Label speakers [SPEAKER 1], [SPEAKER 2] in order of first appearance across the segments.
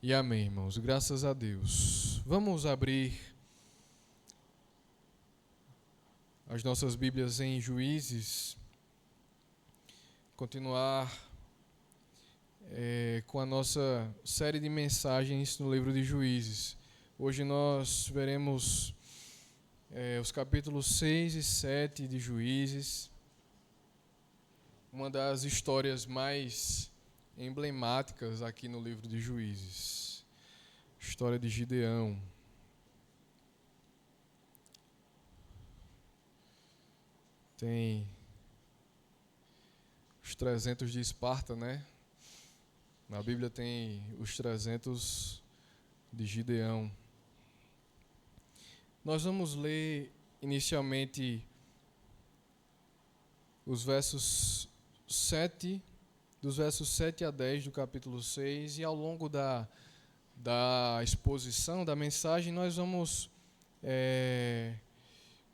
[SPEAKER 1] E amém, irmãos. Graças a Deus. Vamos abrir as nossas Bíblias em Juízes, continuar com a nossa série de mensagens no livro de Juízes. Hoje nós veremos os capítulos 6 e 7 de Juízes, uma das histórias mais emblemáticas aqui no livro de Juízes, história de Gideão. Tem os 300 de Esparta, né? Na Bíblia tem os 300 de Gideão. Nós vamos ler inicialmente os versos 7, dos versos 7 a 10 do capítulo 6, e ao longo da exposição, da mensagem, nós vamos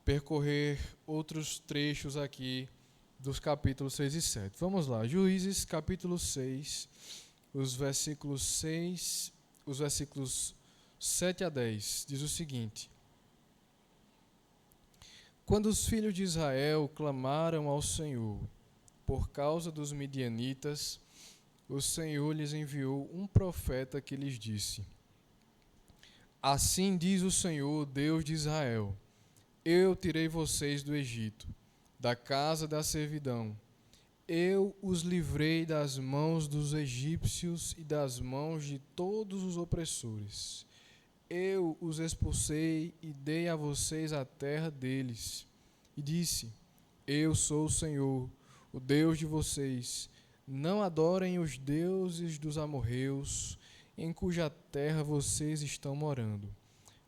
[SPEAKER 1] percorrer outros trechos aqui dos capítulos 6 e 7. Vamos lá, Juízes capítulo 6, os versículos 7 a 10, diz o seguinte: Quando os filhos de Israel clamaram ao Senhor por causa dos midianitas, o Senhor lhes enviou um profeta que lhes disse: Assim diz o Senhor, Deus de Israel: Eu tirei vocês do Egito, da casa da servidão. Eu os livrei das mãos dos egípcios e das mãos de todos os opressores. Eu os expulsei e dei a vocês a terra deles. E disse: Eu sou o Senhor, o Deus de vocês. Não adorem os deuses dos amorreus, em cuja terra vocês estão morando.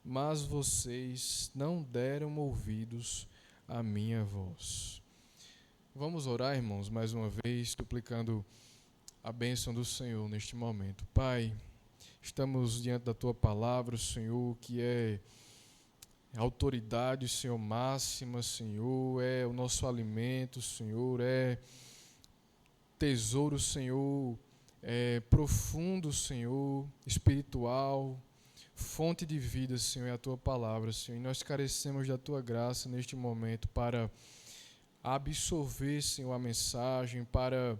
[SPEAKER 1] Mas vocês não deram ouvidos à minha voz. Vamos orar, irmãos, mais uma vez, suplicando a bênção do Senhor neste momento. Pai, estamos diante da Tua palavra, Senhor, que é autoridade, Senhor, máxima, Senhor, é o nosso alimento, Senhor, é tesouro, Senhor, é profundo, Senhor, espiritual, fonte de vida, Senhor, é a Tua palavra, Senhor, e nós carecemos da Tua graça neste momento para absorver, Senhor, a mensagem, para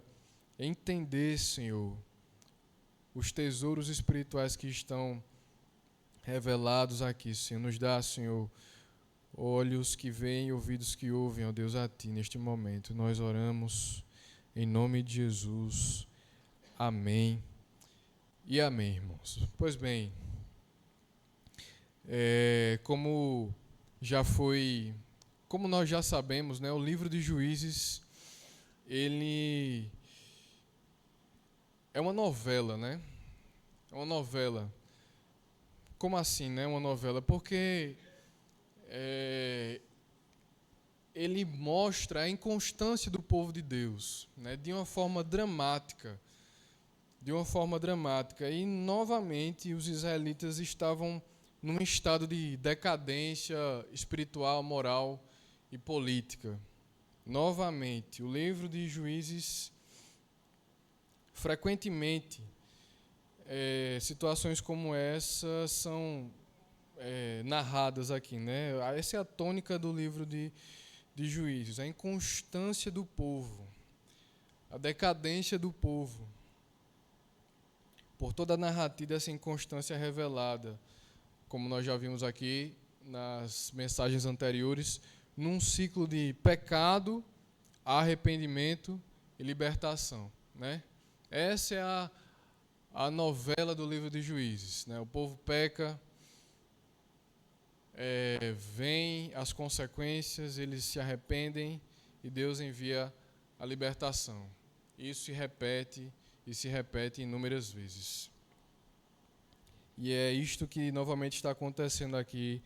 [SPEAKER 1] entender, Senhor, os tesouros espirituais que estão revelados aqui, Senhor. Nos dá, Senhor, olhos que veem, ouvidos que ouvem, ó Deus, a Ti neste momento. Nós oramos em nome de Jesus. Amém e amém, irmãos. Pois bem, como nós já sabemos, né, o livro de Juízes, ele é uma novela, né? É uma novela. Como assim, né? Uma novela? Porque ele mostra a inconstância do povo de Deus, né? De uma forma dramática. E, novamente, os israelitas estavam num estado de decadência espiritual, moral e política. Novamente, o livro de Juízes, frequentemente, situações como essa são narradas aqui, né? Essa é a tônica do livro de Juízes, a inconstância do povo, a decadência do povo. Por toda a narrativa dessa inconstância revelada, como nós já vimos aqui nas mensagens anteriores, num ciclo de pecado, arrependimento e libertação, né? Essa é a novela do livro de Juízes, né? O povo peca, vem as consequências, eles se arrependem e Deus envia a libertação. Isso se repete e se repete inúmeras vezes. E é isto que novamente está acontecendo aqui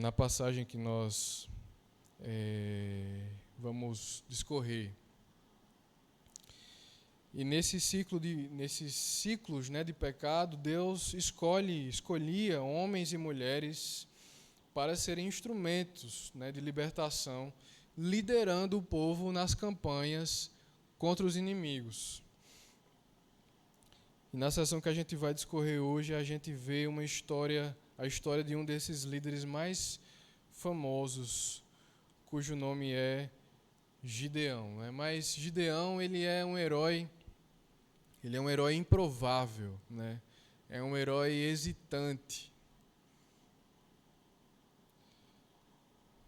[SPEAKER 1] na passagem que nós vamos discorrer. E nesses ciclos, né, de pecado, Deus escolhia homens e mulheres para serem instrumentos, né, de libertação, liderando o povo nas campanhas contra os inimigos. E na sessão que a gente vai discorrer hoje, a gente vê a história de um desses líderes mais famosos, cujo nome é Gideão, né? Mas Gideão, ele é um herói improvável, né? É um herói hesitante,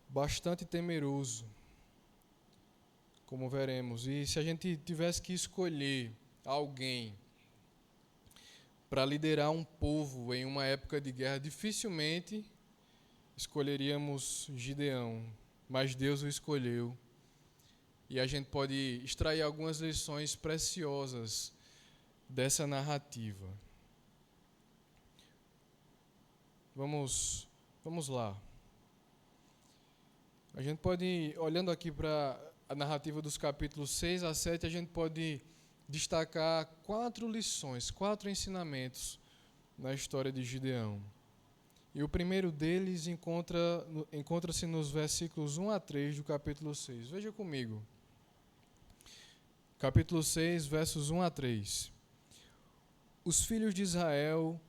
[SPEAKER 1] bastante temeroso, como veremos. E se a gente tivesse que escolher alguém para liderar um povo em uma época de guerra, dificilmente escolheríamos Gideão, mas Deus o escolheu. E a gente pode extrair algumas lições preciosas dessa narrativa. Vamos lá. A gente pode, olhando aqui para a narrativa dos capítulos 6 a 7, a gente pode destacar 4 lições, 4 ensinamentos na história de Gideão. E o primeiro deles encontra-se nos versículos 1 a 3 do capítulo 6. Veja comigo. Capítulo 6, versos 1 a 3. Os filhos de Israel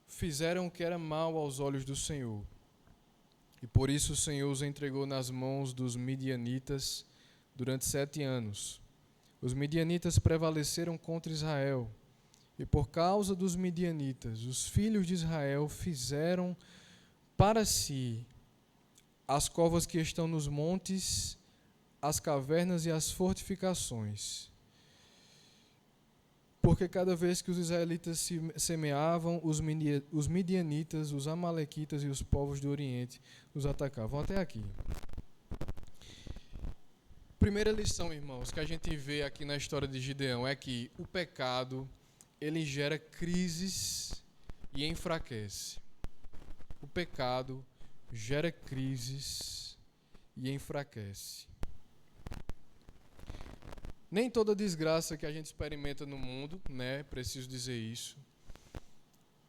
[SPEAKER 1] fizeram o que era mal aos olhos do Senhor. E por isso o Senhor os entregou nas mãos dos midianitas durante 7 anos. Os midianitas prevaleceram contra Israel. E por causa dos midianitas, os filhos de Israel fizeram para si as covas que estão nos montes, as cavernas e as fortificações. Porque cada vez que os israelitas se semeavam, os midianitas, os amalequitas e os povos do Oriente os atacavam. Até aqui. Primeira lição, irmãos, que a gente vê aqui na história de Gideão é que o pecado, ele gera crises e enfraquece. O pecado gera crises e enfraquece. Nem toda desgraça que a gente experimenta no mundo, né, preciso dizer isso.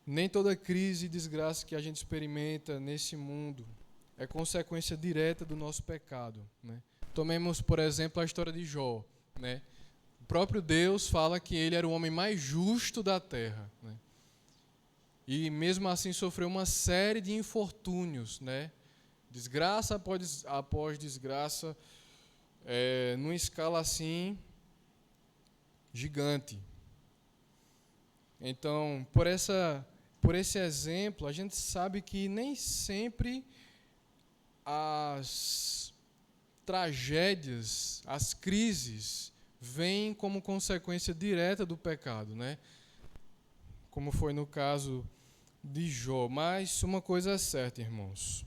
[SPEAKER 1] Nem toda crise e desgraça que a gente experimenta nesse mundo é consequência direta do nosso pecado, né? Tomemos, por exemplo, a história de Jó, né? O próprio Deus fala que ele era o homem mais justo da terra, né? E mesmo assim sofreu uma série de infortúnios, né? Desgraça após desgraça, numa escala assim gigante. Então, por esse exemplo, a gente sabe que nem sempre as tragédias, as crises, vêm como consequência direta do pecado, né? Como foi no caso de Jó. Mas uma coisa é certa, irmãos: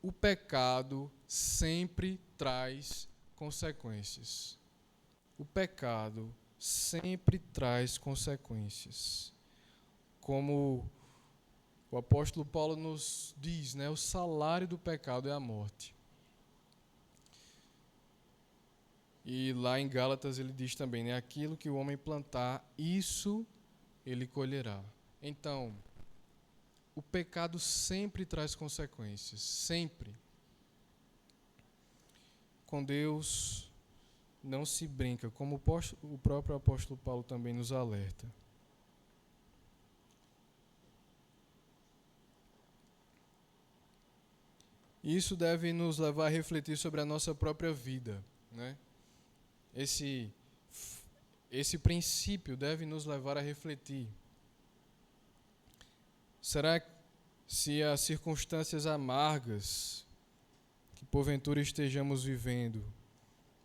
[SPEAKER 1] o pecado sempre traz consequências. O pecado sempre traz consequências. Como o apóstolo Paulo nos diz, né? O salário do pecado é a morte. E lá em Gálatas ele diz também, né? Aquilo que o homem plantar, isso ele colherá. Então, o pecado sempre traz consequências, sempre. Com Deus não se brinca, como o próprio apóstolo Paulo também nos alerta. Isso deve nos levar a refletir sobre a nossa própria vida, né? Esse princípio deve nos levar a refletir. Será que se as circunstâncias amargas que porventura estejamos vivendo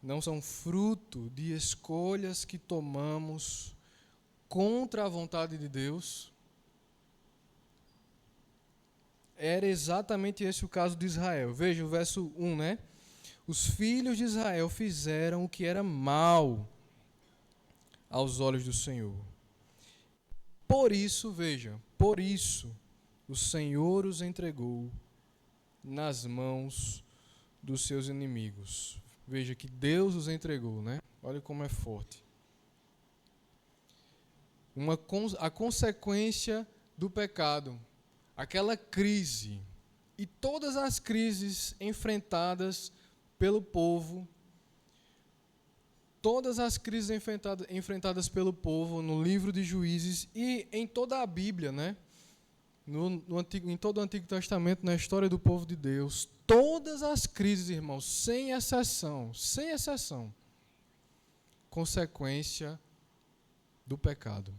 [SPEAKER 1] não são fruto de escolhas que tomamos contra a vontade de Deus? Era exatamente esse o caso de Israel. Veja o verso 1, né? Os filhos de Israel fizeram o que era mal aos olhos do Senhor. Por isso, veja, por isso o Senhor os entregou nas mãos dos seus inimigos. Veja que Deus os entregou, né? Olha como é forte. A consequência do pecado, aquela crise e todas as crises enfrentadas pelo povo todas as crises enfrentadas pelo povo no livro de Juízes e em toda a Bíblia, né? Em todo o Antigo Testamento, na história do povo de Deus, todas as crises, irmãos, sem exceção, consequência do pecado.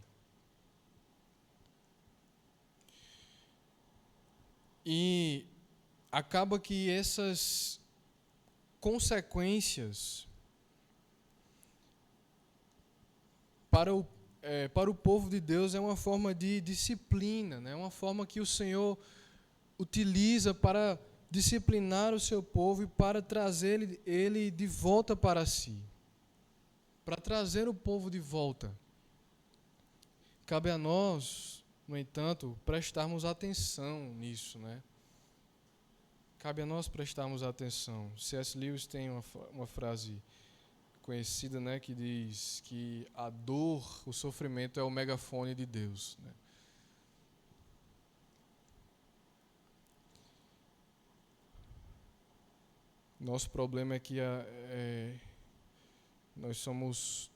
[SPEAKER 1] E acaba que essas consequências para o povo de Deus é uma forma de disciplina, né? Uma forma que o Senhor utiliza para disciplinar o seu povo e para trazer ele de volta para si. Para trazer o povo de volta. Cabe a nós, no entanto, prestarmos atenção nisso, né? Cabe a nós prestarmos atenção. C.S. Lewis tem uma frase conhecida, né, que diz que a dor, o sofrimento é o megafone de Deus, né? Nosso problema é que nós somos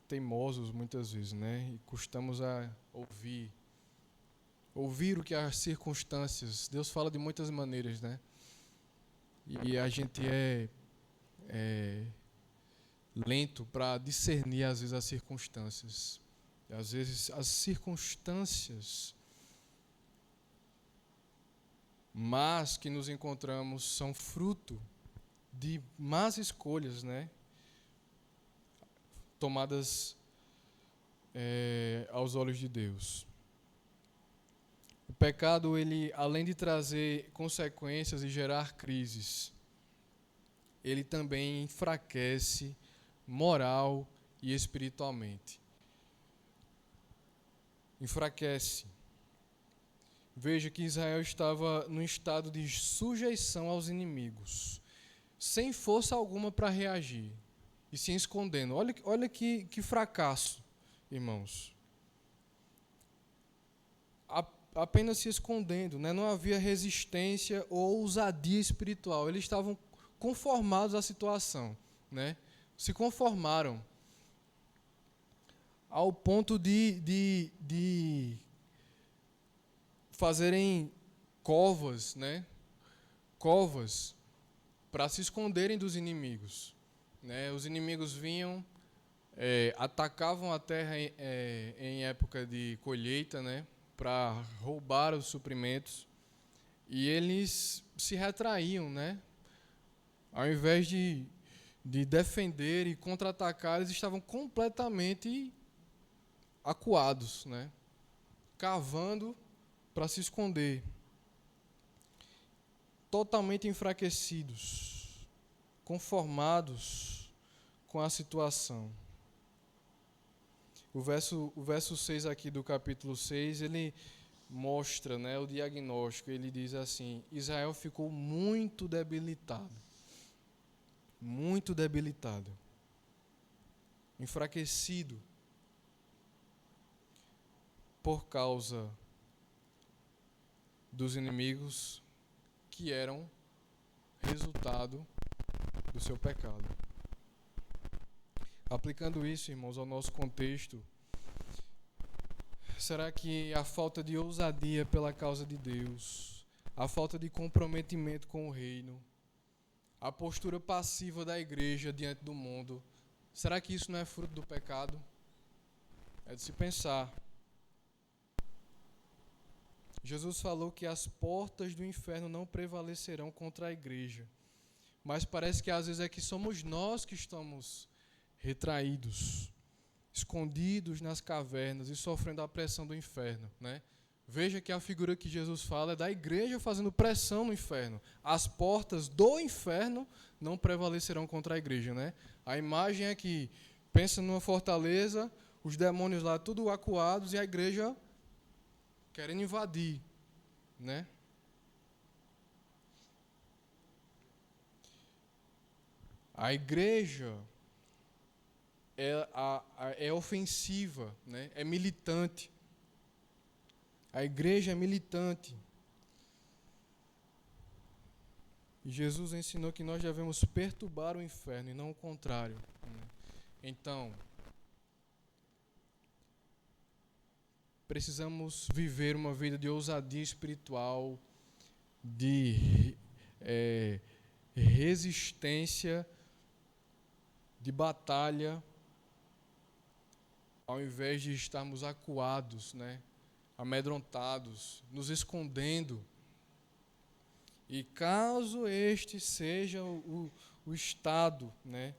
[SPEAKER 1] teimosos muitas vezes, né? E custamos a ouvir o que as circunstâncias. Deus fala de muitas maneiras, né? E a gente é lento para discernir às vezes as circunstâncias. E às vezes as circunstâncias más que nos encontramos são fruto de más escolhas, né? Tomadas aos olhos de Deus. O pecado, ele, além de trazer consequências e gerar crises, ele também enfraquece moral e espiritualmente. Enfraquece. Veja que Israel estava num estado de sujeição aos inimigos, sem força alguma para reagir e se escondendo. Olha que fracasso, irmãos. Apenas se escondendo, né? Não havia resistência ou ousadia espiritual. Eles estavam conformados à situação, né? Se conformaram ao ponto de fazerem covas, né? Covas para se esconderem dos inimigos, né? Os inimigos vinham, atacavam a terra em época de colheita, né? Para roubar os suprimentos, e eles se retraíam, né? Ao invés de defender e contra-atacar, eles estavam completamente acuados, né? Cavando para se esconder, totalmente enfraquecidos, conformados com a situação. O verso 6 aqui do capítulo 6, ele mostra, né, o diagnóstico. Ele diz assim: Israel ficou muito debilitado, enfraquecido, por causa dos inimigos que eram resultado do seu pecado. Aplicando isso, irmãos, ao nosso contexto, será que a falta de ousadia pela causa de Deus, a falta de comprometimento com o reino, a postura passiva da igreja diante do mundo, será que isso não é fruto do pecado? É de se pensar. Jesus falou que as portas do inferno não prevalecerão contra a igreja. Mas parece que às vezes é que somos nós que estamos retraídos, escondidos nas cavernas e sofrendo a pressão do inferno, né? Veja que a figura que Jesus fala é da igreja fazendo pressão no inferno. As portas do inferno não prevalecerão contra a igreja, né? A imagem é que pensa numa fortaleza, os demônios lá tudo acuados e a igreja querendo invadir, né? A igreja é ofensiva, né? É militante. A igreja é militante. E Jesus ensinou que nós devemos perturbar o inferno e não o contrário, né? Então, precisamos viver uma vida de ousadia espiritual, de resistência, de batalha, ao invés de estarmos acuados, né, amedrontados, nos escondendo. E caso este seja o estado, né,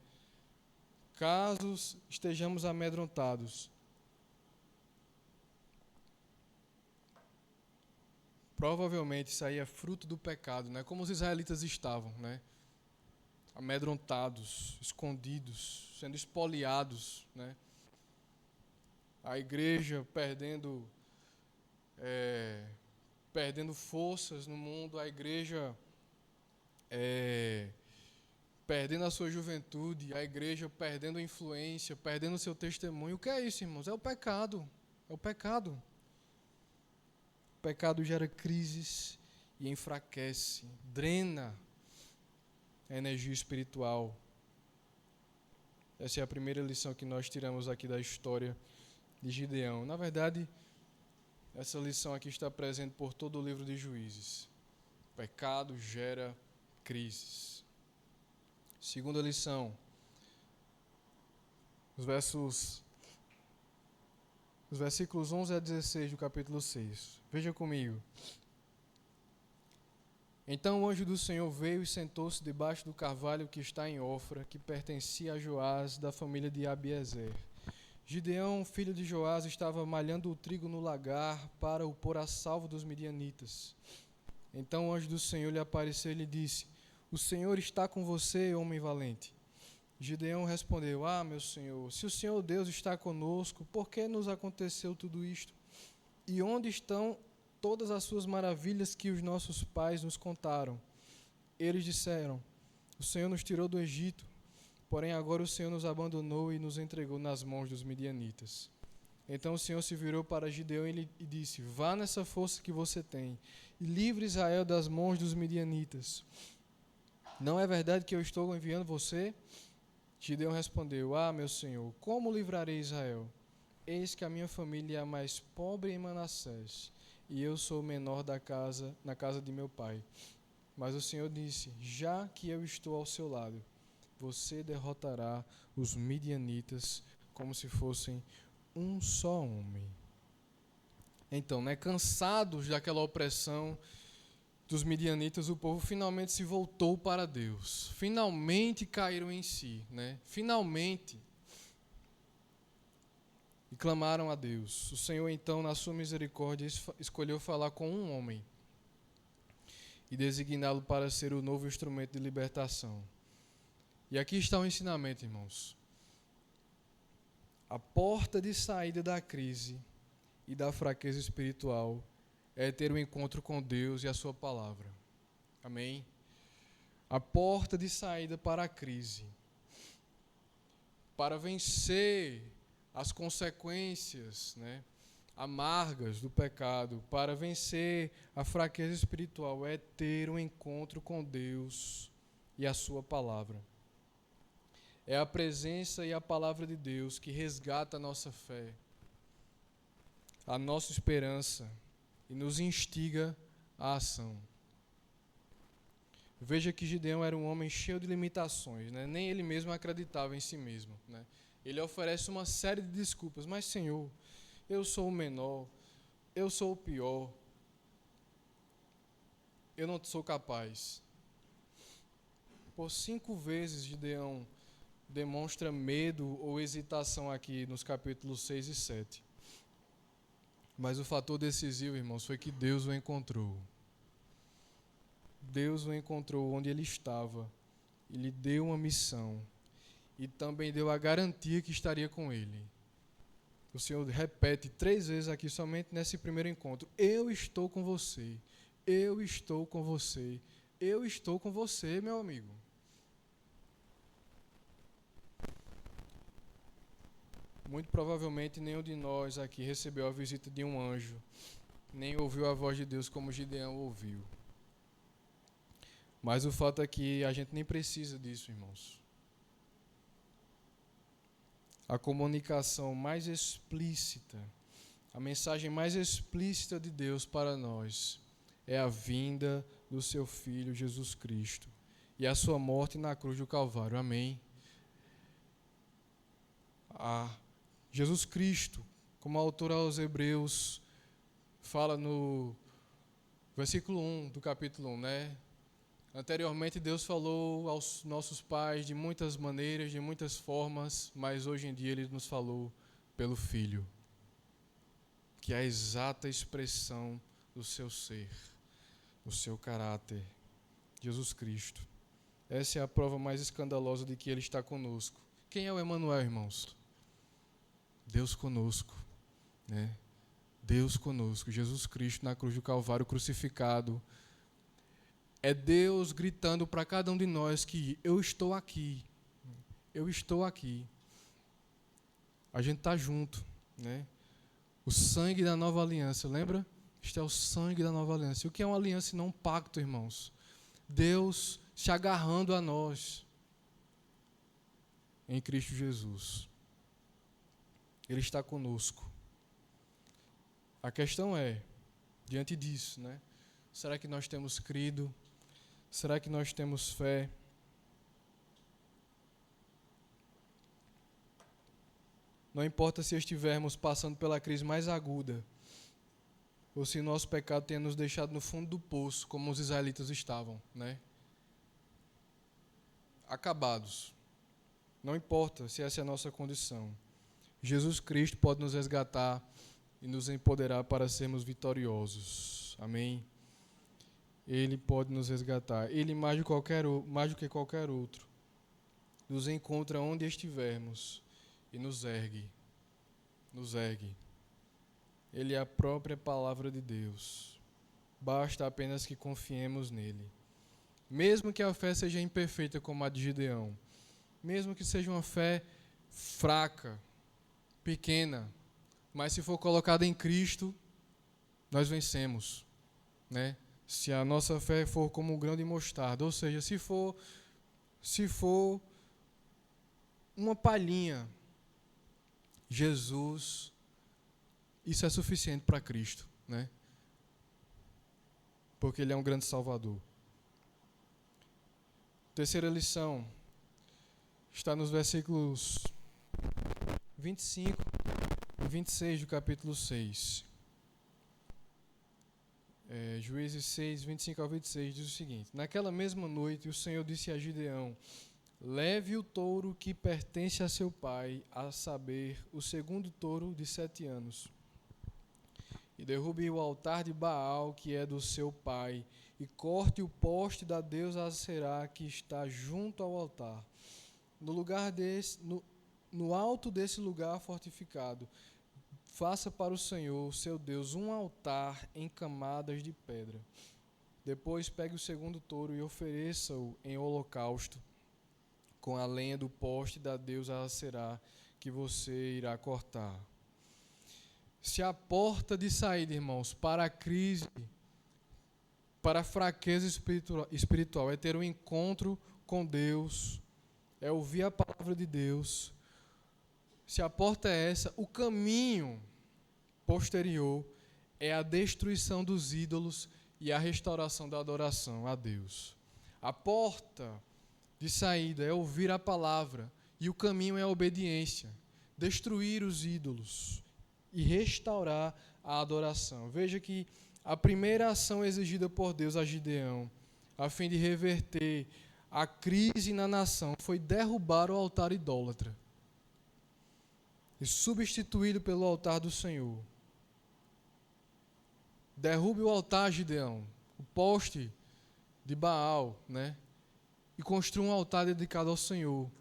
[SPEAKER 1] caso estejamos amedrontados, provavelmente isso aí é fruto do pecado, né? Como os israelitas estavam, né? Amedrontados, escondidos, sendo espoliados, né? A igreja perdendo forças no mundo, a igreja perdendo a sua juventude, a igreja perdendo influência, perdendo o seu testemunho. O que é isso, irmãos? É o pecado. É o pecado. O pecado gera crises e enfraquece, drena a energia espiritual. Essa é a primeira lição que nós tiramos aqui da história de Gideão. Na verdade, essa lição aqui está presente por todo o livro de Juízes. O pecado gera crises. Segunda lição, os versículos 11 a 16 do capítulo 6. Veja comigo. Então o anjo do Senhor veio e sentou-se debaixo do carvalho que está em Ofra, que pertencia a Joás, da família de Abiezer. Gideão, filho de Joás, estava malhando o trigo no lagar para o pôr a salvo dos midianitas. Então o anjo do Senhor lhe apareceu e lhe disse: O Senhor está com você, homem valente. Gideão respondeu: meu Senhor, se o Senhor Deus está conosco, por que nos aconteceu tudo isto? E onde estão todas as suas maravilhas que os nossos pais nos contaram? Eles disseram: O Senhor nos tirou do Egito, porém agora o Senhor nos abandonou e nos entregou nas mãos dos midianitas. Então o Senhor se virou para Gideão e disse: Vá nessa força que você tem e livre Israel das mãos dos midianitas. Não é verdade que eu estou enviando você? Gideão respondeu: meu Senhor, como livrarei Israel? Eis que a minha família é a mais pobre em Manassés, e eu sou o menor na casa de meu pai. Mas o Senhor disse: Já que eu estou ao seu lado, você derrotará os midianitas como se fossem um só homem. Então, cansados daquela opressão dos midianitas, o povo finalmente se voltou para Deus. Finalmente caíram em si, Finalmente. E clamaram a Deus. O Senhor, então, na sua misericórdia, escolheu falar com um homem e designá-lo para ser o novo instrumento de libertação. E aqui está o ensinamento, irmãos. A porta de saída da crise e da fraqueza espiritual é ter um encontro com Deus e a sua palavra. Amém? A porta de saída para a crise, para vencer as consequências, amargas do pecado, para vencer a fraqueza espiritual, é ter um encontro com Deus e a sua palavra. É a presença e a palavra de Deus que resgata a nossa fé, a nossa esperança e nos instiga à ação. Veja que Gideão era um homem cheio de limitações, nem ele mesmo acreditava em si mesmo. Ele oferece uma série de desculpas: mas Senhor, eu sou o menor, eu sou o pior, eu não sou capaz. Por 5 vezes Gideão demonstra medo ou hesitação aqui nos capítulos 6 e 7. Mas o fator decisivo, irmãos, foi que Deus o encontrou. Deus o encontrou onde ele estava e lhe deu uma missão e também deu a garantia que estaria com ele. O Senhor repete 3 vezes aqui, somente nesse primeiro encontro: eu estou com você, eu estou com você, eu estou com você, meu amigo. Muito provavelmente nenhum de nós aqui recebeu a visita de um anjo, nem ouviu a voz de Deus como Gideão ouviu. Mas o fato é que a gente nem precisa disso, irmãos. a comunicação mais explícita, a mensagem mais explícita de Deus para nós é a vinda do seu Filho Jesus Cristo e a sua morte na cruz do Calvário. Amém. Jesus Cristo, como a autora aos Hebreus fala no versículo 1 do capítulo 1, né? Anteriormente Deus falou aos nossos pais de muitas maneiras, de muitas formas, mas hoje em dia Ele nos falou pelo Filho, que é a exata expressão do seu ser, do seu caráter, Jesus Cristo. Essa é a prova mais escandalosa de que Ele está conosco. Quem é o Emanuel, irmãos? Deus conosco, né? Deus conosco, Jesus Cristo na cruz do Calvário crucificado. É Deus gritando para cada um de nós que eu estou aqui, eu estou aqui. A gente está junto, né? O sangue da nova aliança, lembra? Este é o sangue da nova aliança. E o que é uma aliança e não um pacto, irmãos? Deus se agarrando a nós em Cristo Jesus. Ele está conosco. A questão é, diante disso, né? Será que nós temos crido? Será que nós temos fé? Não importa se estivermos passando pela crise mais aguda, ou se nosso pecado tenha nos deixado no fundo do poço, como os israelitas estavam, né? Acabados. Não importa se essa é a nossa condição. Jesus Cristo pode nos resgatar e nos empoderar para sermos vitoriosos. Amém? Ele pode nos resgatar. Ele, mais do que qualquer outro, nos encontra onde estivermos e nos ergue. Nos ergue. Ele é a própria palavra de Deus. Basta apenas que confiemos nele. Mesmo que a fé seja imperfeita como a de Gideão, mesmo que seja uma fé fraca, pequena, mas se for colocada em Cristo, nós vencemos, né? Se a nossa fé for como um grão de mostarda, ou seja, se for uma palhinha, Jesus, isso é suficiente para Cristo, né? Porque Ele é um grande Salvador. Terceira lição está nos versículos 25 e 26 do capítulo 6. Juízes 6, 25 ao 26 diz o seguinte: Naquela mesma noite o Senhor disse a Gideão: Leve o touro que pertence a seu pai, a saber, o segundo touro de 7 anos, e derrube o altar de Baal, que é do seu pai, e corte o poste da deusa Aserá, que está junto ao altar. No alto desse lugar fortificado, faça para o Senhor, seu Deus, um altar em camadas de pedra. Depois pegue o segundo touro e ofereça-o em holocausto, com a lenha do poste da deusa Aserá, que você irá cortar. Se a porta de saída, irmãos, para a crise, para a fraqueza espiritual, é ter um encontro com Deus, é ouvir a palavra de Deus. Se a porta é essa, o caminho posterior é a destruição dos ídolos e a restauração da adoração a Deus. A porta de saída é ouvir a palavra e o caminho é a obediência, destruir os ídolos e restaurar a adoração. Veja que a primeira ação exigida por Deus a Gideão, a fim de reverter a crise na nação, foi derrubar o altar idólatra e substituí-lo pelo altar do Senhor. Derrube o altar, Gideão, o poste de Baal, né? E construa um altar dedicado ao Senhor.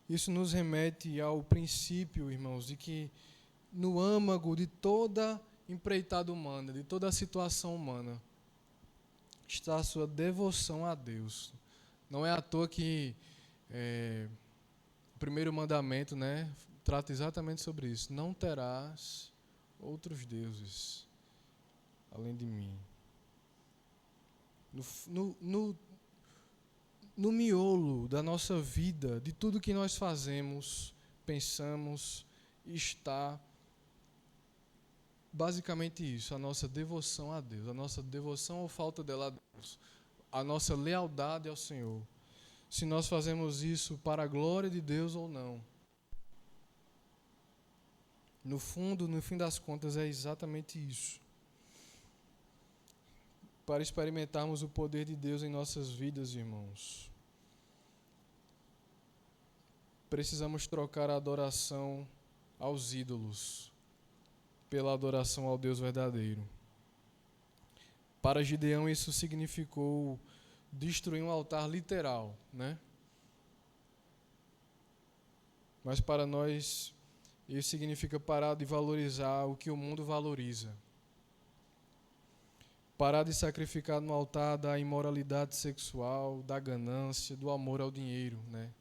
[SPEAKER 1] Isso nos remete ao princípio, irmãos, de que no âmago de toda empreitada humana, de toda a situação humana, está a sua devoção a Deus. Não é à toa que o primeiro mandamento, né, trata exatamente sobre isso. Não terás outros deuses além de mim. no miolo da nossa vida, de tudo que nós fazemos, pensamos, está basicamente isso, a nossa devoção a Deus, a nossa devoção ou falta dela a Deus, a nossa lealdade ao Senhor. Se nós fazemos isso para a glória de Deus ou não. No fundo, no fim das contas, é exatamente isso. Para experimentarmos o poder de Deus em nossas vidas, irmãos, precisamos trocar a adoração aos ídolos pela adoração ao Deus verdadeiro. Para Gideão isso significou destruir um altar literal, né? Mas para nós isso significa parar de valorizar o que o mundo valoriza. Parar de sacrificar no altar da imoralidade sexual, da ganância, do amor ao dinheiro, né?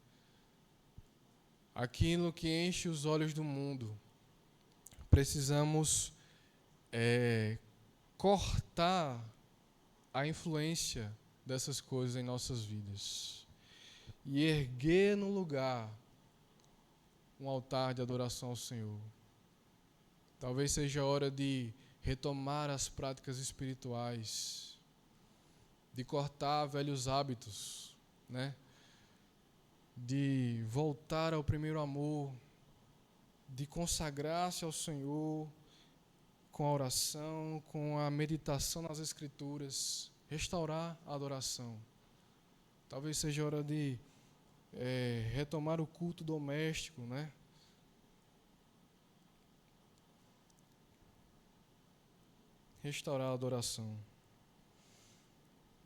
[SPEAKER 1] Aquilo que enche os olhos do mundo. Precisamos cortar a influência dessas coisas em nossas vidas e erguer no lugar um altar de adoração ao Senhor. Talvez seja a hora de retomar as práticas espirituais, de cortar velhos hábitos, né? De voltar ao primeiro amor, de consagrar-se ao Senhor com a oração, com a meditação nas Escrituras, restaurar a adoração. Talvez seja a hora de retomar o culto doméstico, né? Restaurar a adoração.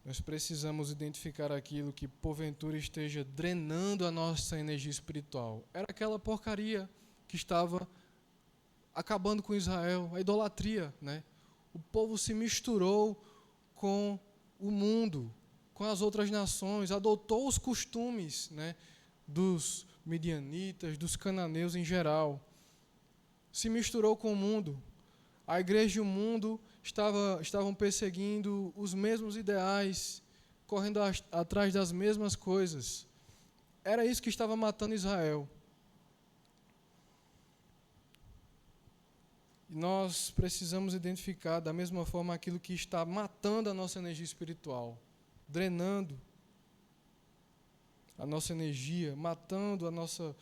[SPEAKER 1] Nós precisamos identificar aquilo que porventura esteja drenando a nossa energia espiritual. Era aquela porcaria que estava acabando com Israel, a idolatria, né? O povo se misturou com o mundo, com as outras nações, adotou os costumes, né, dos midianitas, dos cananeus em geral. Se misturou com o mundo. A igreja e o mundo estavam perseguindo os mesmos ideais, correndo atrás das mesmas coisas. Era isso que estava matando Israel. E nós precisamos identificar da mesma forma aquilo que está matando a nossa energia espiritual, drenando a nossa energia, matando a nossa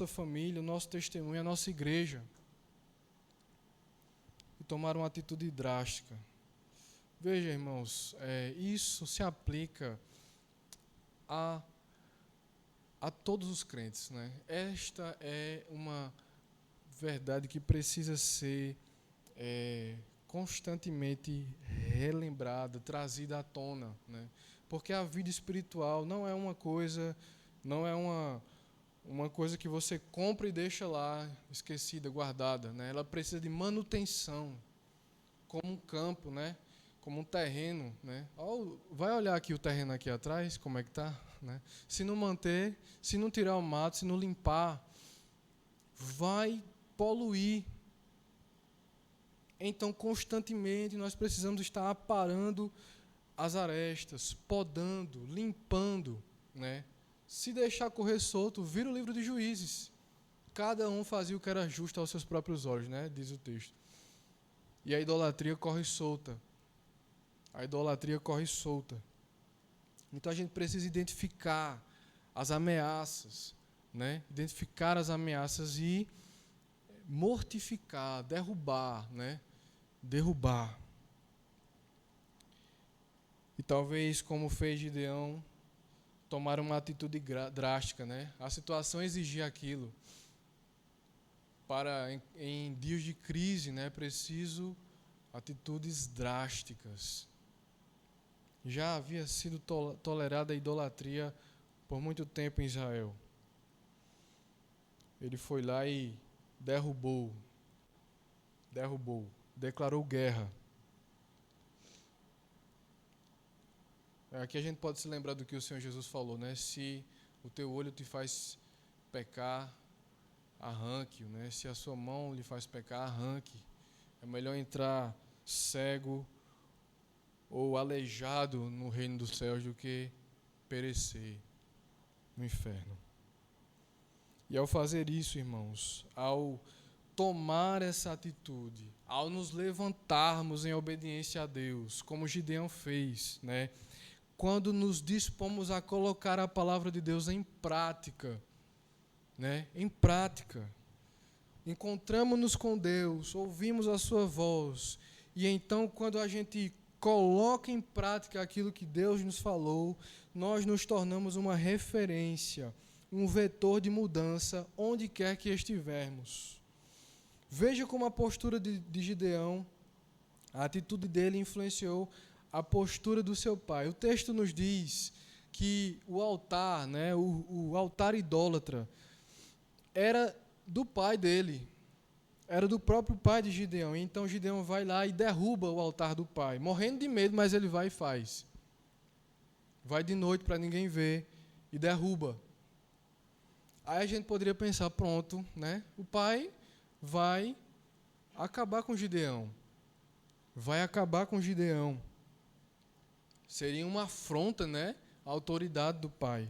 [SPEAKER 1] família, o nosso testemunho, a nossa igreja. E tomar uma atitude drástica. Veja, irmãos, isso se aplica a todos os crentes, né? Esta é uma verdade que precisa ser constantemente relembrada, trazida à tona, né? Porque a vida espiritual não é uma coisa que você compra e deixa lá esquecida, guardada, né? Ela precisa de manutenção, como um campo, né? Como um terreno, né? Vai olhar aqui o terreno aqui atrás, como é que tá, né? Se não manter, se não tirar o mato, se não limpar, vai poluir. Então, constantemente, nós precisamos estar aparando as arestas, podando, limpando, né? Se deixar correr solto, vira o livro de Juízes. Cada um fazia o que era justo aos seus próprios olhos, né? Diz o texto. E a idolatria corre solta. A idolatria corre solta. Então a gente precisa identificar as ameaças, né? Identificar as ameaças e mortificar, derrubar, né? Derrubar. E talvez, como fez Gideão, tomar uma atitude drástica, né? A situação exigia aquilo. Em dias de crise, né? Preciso atitudes drásticas. Já havia sido tolerada a idolatria por muito tempo em Israel. Ele foi lá e derrubou, declarou guerra. Aqui a gente pode se lembrar do que o Senhor Jesus falou, né? Se o teu olho te faz pecar, arranque-o, né? Se a sua mão lhe faz pecar, arranque. É melhor entrar cego ou aleijado no reino dos céus do que perecer no inferno. E ao fazer isso, irmãos, ao tomar essa atitude, ao nos levantarmos em obediência a Deus, como Gideão fez, né? Quando nos dispomos a colocar a palavra de Deus em prática, né? Em prática, encontramos-nos com Deus, ouvimos a sua voz, e então quando a gente coloca em prática aquilo que Deus nos falou, nós nos tornamos uma referência, um vetor de mudança onde quer que estivermos. Veja como a postura de Gideão, a atitude dele influenciou a postura do seu pai. O texto nos diz que o altar, né, o altar idólatra, era do pai dele, era do próprio pai de Gideão. Então Gideão vai lá e derruba o altar do pai, morrendo de medo, mas ele vai e faz. Vai de noite para ninguém ver e derruba. Aí a gente poderia pensar, pronto, né? O pai vai acabar com Gideão. Vai acabar com Gideão. Seria uma afronta, né? À autoridade do pai.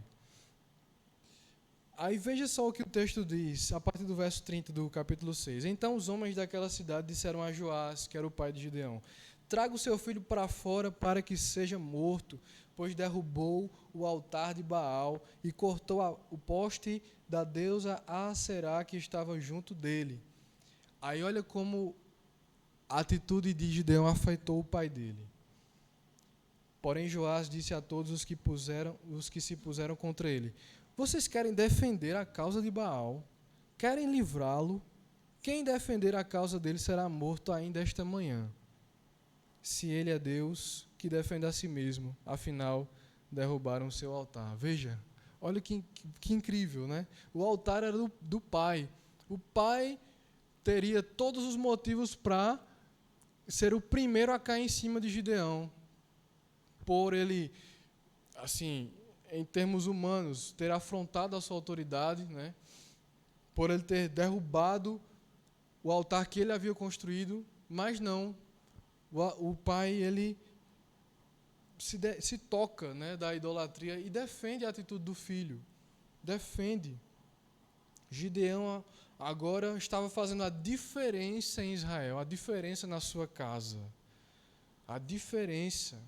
[SPEAKER 1] Aí veja só o que o texto diz, a partir do verso 30 do capítulo 6. Então os homens daquela cidade disseram a Joás, que era o pai de Gideão: traga o seu filho para fora para que seja morto, pois derrubou o altar de Baal e cortou o poste da deusa Aserá que estava junto dele. Aí olha como a atitude de Gideão afetou o pai dele. Porém Joás disse a todos os que se puseram contra ele: vocês querem defender a causa de Baal? Querem livrá-lo? Quem defender a causa dele será morto ainda esta manhã. Se ele é Deus, que defenda a si mesmo. Afinal, derrubaram o seu altar. Veja, olha que incrível, né? O altar era do pai. O pai teria todos os motivos para ser o primeiro a cair em cima de Gideão. Por ele, assim, em termos humanos, ter afrontado a sua autoridade, né? Por ele ter derrubado o altar que ele havia construído, mas não. O pai, ele se toca, né, da idolatria e defende a atitude do filho. Defende. Gideão agora estava fazendo a diferença em Israel, a diferença na sua casa. A diferença.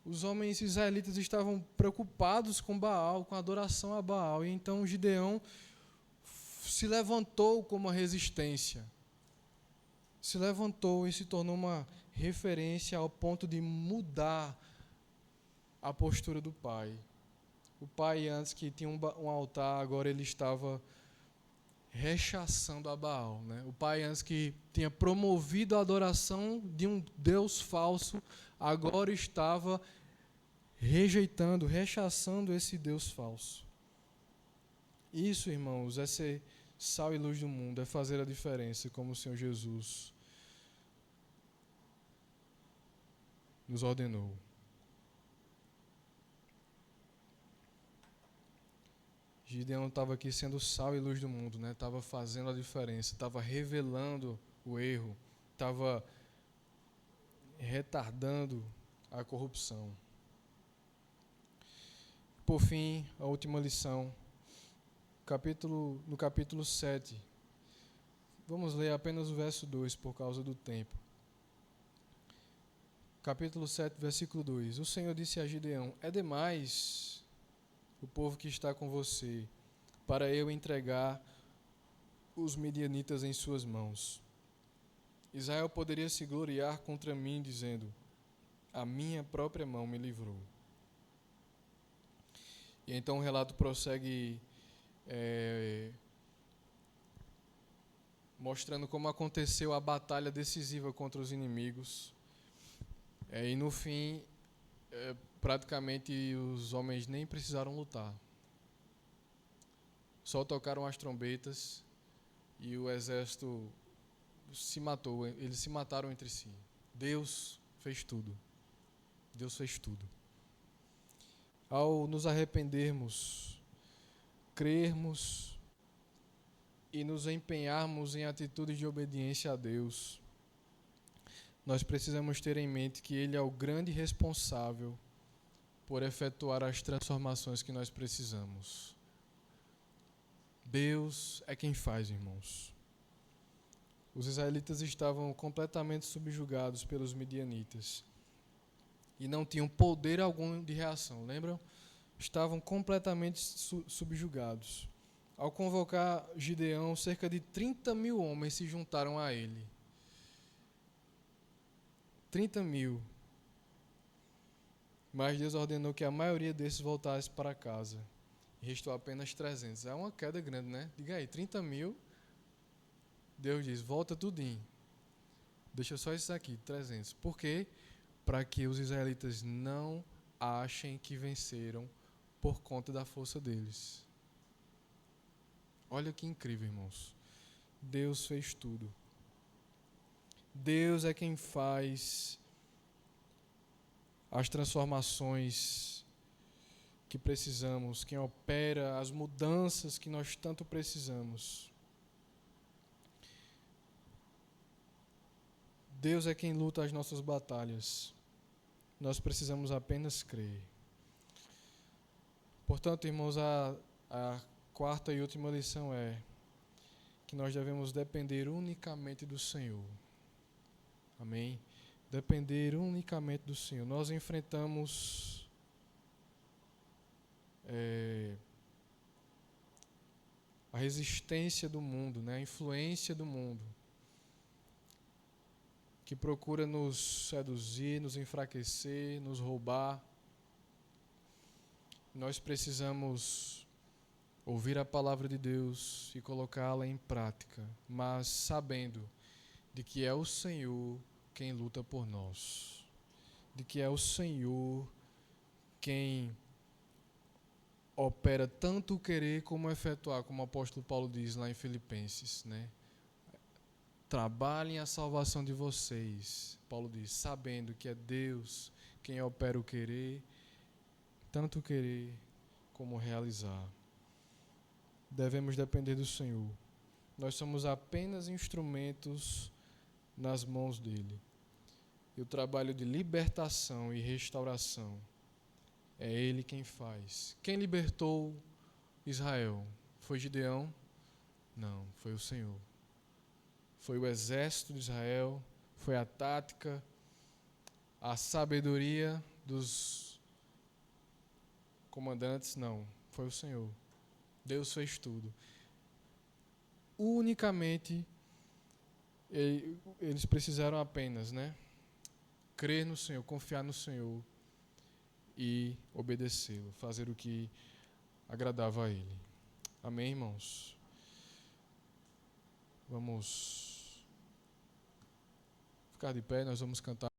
[SPEAKER 1] Os homens israelitas estavam preocupados com Baal, com a adoração a Baal. E então Gideão se levantou como uma resistência. Se levantou e se tornou uma referência ao ponto de mudar a postura do pai. O pai, antes que tinha um altar, agora ele estava rechaçando a Baal, né? O pai, antes que tinha promovido a adoração de um Deus falso, agora estava rejeitando, rechaçando esse Deus falso. Isso, irmãos, é ser sal e luz do mundo, é fazer a diferença, como o Senhor Jesus nos ordenou. Gideão estava aqui sendo sal e luz do mundo, né? Estava fazendo a diferença, estava revelando o erro, estava retardando a corrupção. Por fim, a última lição, no capítulo 7. Vamos ler apenas o verso 2 por causa do tempo. Capítulo 7, versículo 2. O Senhor disse a Gideão: é demais o povo que está com você, para eu entregar os midianitas em suas mãos. Israel poderia se gloriar contra mim, dizendo: a minha própria mão me livrou. E então o relato prossegue mostrando como aconteceu a batalha decisiva contra os inimigos. E no fim, praticamente os homens nem precisaram lutar. Só tocaram as trombetas e o exército se matou. Eles se mataram entre si. Deus fez tudo. Deus fez tudo. Ao nos arrependermos, crermos e nos empenharmos em atitudes de obediência a Deus, nós precisamos ter em mente que Ele é o grande responsável por efetuar as transformações que nós precisamos. Deus é quem faz, irmãos. Os israelitas estavam completamente subjugados pelos midianitas e não tinham poder algum de reação, lembram? Estavam completamente subjugados. Ao convocar Gideão, cerca de 30 mil homens se juntaram a ele. 30 mil. Mas Deus ordenou que a maioria desses voltasse para casa. Restou apenas 300. É uma queda grande, né? Diga aí, 30 mil. Deus diz, volta tudinho. Deixa só isso aqui, 300. Por quê? Para que os israelitas não achem que venceram por conta da força deles. Olha que incrível, irmãos. Deus fez tudo. Deus é quem faz as transformações que precisamos, quem opera as mudanças que nós tanto precisamos. Deus é quem luta as nossas batalhas. Nós precisamos apenas crer. Portanto, irmãos, a quarta e última lição é que nós devemos depender unicamente do Senhor. Amém? Depender unicamente do Senhor. Nós enfrentamos a resistência do mundo, né? A influência do mundo, que procura nos seduzir, nos enfraquecer, nos roubar. Nós precisamos ouvir a palavra de Deus e colocá-la em prática, mas sabendo de que é o Senhor quem luta por nós, de que é o Senhor quem opera tanto o querer como o efetuar, como o apóstolo Paulo diz lá em Filipenses, né? Trabalhem a salvação de vocês, Paulo diz, sabendo que é Deus quem opera o querer, tanto o querer como o realizar. Devemos depender do Senhor. Nós somos apenas instrumentos nas mãos dele. E o trabalho de libertação e restauração é ele quem faz. Quem libertou Israel? Foi Gideão? Não, foi o Senhor. Foi o exército de Israel, foi a tática, a sabedoria dos comandantes? Não, foi o Senhor. Deus fez tudo. Unicamente, eles precisaram apenas, né? Crer no Senhor, confiar no Senhor e obedecê-lo, fazer o que agradava a Ele. Amém, irmãos? Vamos ficar de pé, nós vamos cantar.